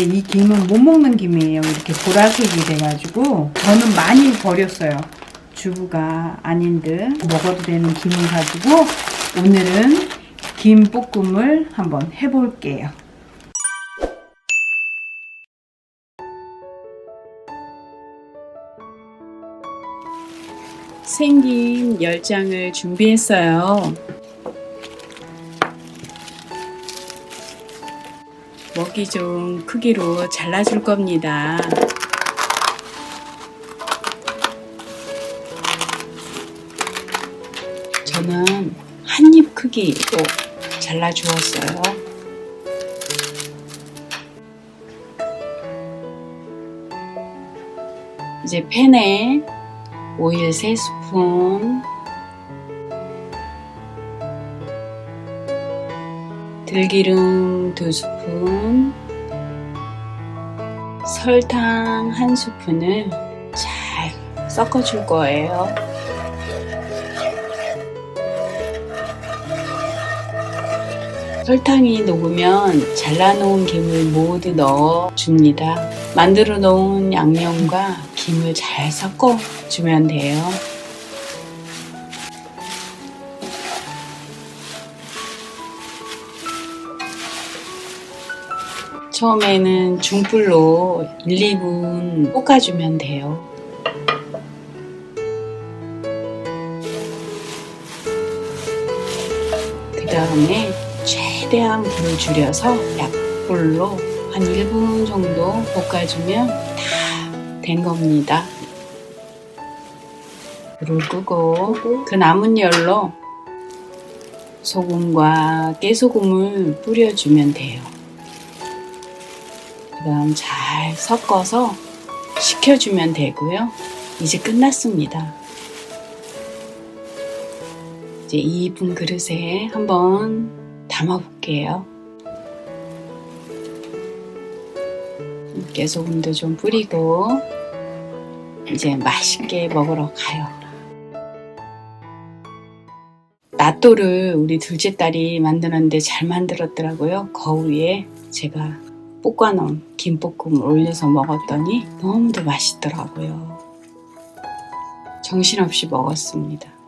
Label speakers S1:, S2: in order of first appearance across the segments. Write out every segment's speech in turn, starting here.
S1: 이 김은 못 먹는 김이에요. 이렇게 보라색이 돼가지고 저는 많이 버렸어요. 주부가 아닌 듯 먹어도 되는 김을 가지고 오늘은 김볶음을 한번 해볼게요. 생김 10장을 준비했어요. 먹기 좋은 크기로 잘라줄 겁니다. 저는 한 입 크기로 잘라주었어요. 이제 팬에 오일 3스푼, 들기름 2스푼, 설탕 1스푼을 잘 섞어줄 거예요. 설탕이 녹으면 잘라놓은 김을 모두 넣어줍니다. 만들어 놓은 양념과 김을 잘 섞어주면 돼요. 처음에는 중불로 1, 2분 볶아주면 돼요. 그 다음에 최대한 불을 줄여서 약불로 한 1분 정도 볶아주면 다 된 겁니다. 불을 끄고 그 남은 열로 소금과 깨소금을 뿌려주면 돼요. 그 다음 잘 섞어서 식혀주면 되고요. 이제 끝났습니다. 이제 2분 그릇에 한번 담아볼게요. 깨소금도 좀 뿌리고 이제 맛있게 먹으러 가요. 낫또를 우리 둘째 딸이 만드는데 잘 만들었더라고요. 거울 위에 제가 볶아놓은 김볶음을 올려서 먹었더니 너무도 맛있더라고요. 정신없이 먹었습니다.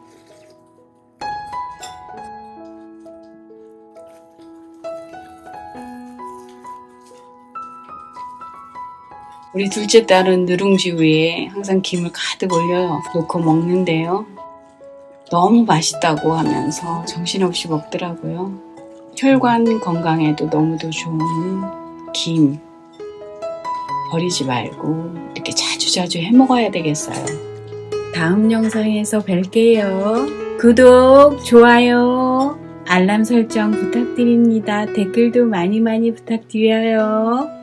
S1: 우리 둘째 딸은 누룽지 위에 항상 김을 가득 올려 놓고 먹는데요. 너무 맛있다고 하면서 정신없이 먹더라고요. 혈관 건강에도 너무도 좋은 김 버리지 말고 이렇게 자주자주 해 먹어야 되겠어요. 다음 영상에서 뵐게요. 구독, 좋아요, 알람 설정 부탁드립니다. 댓글도 많이 부탁드려요.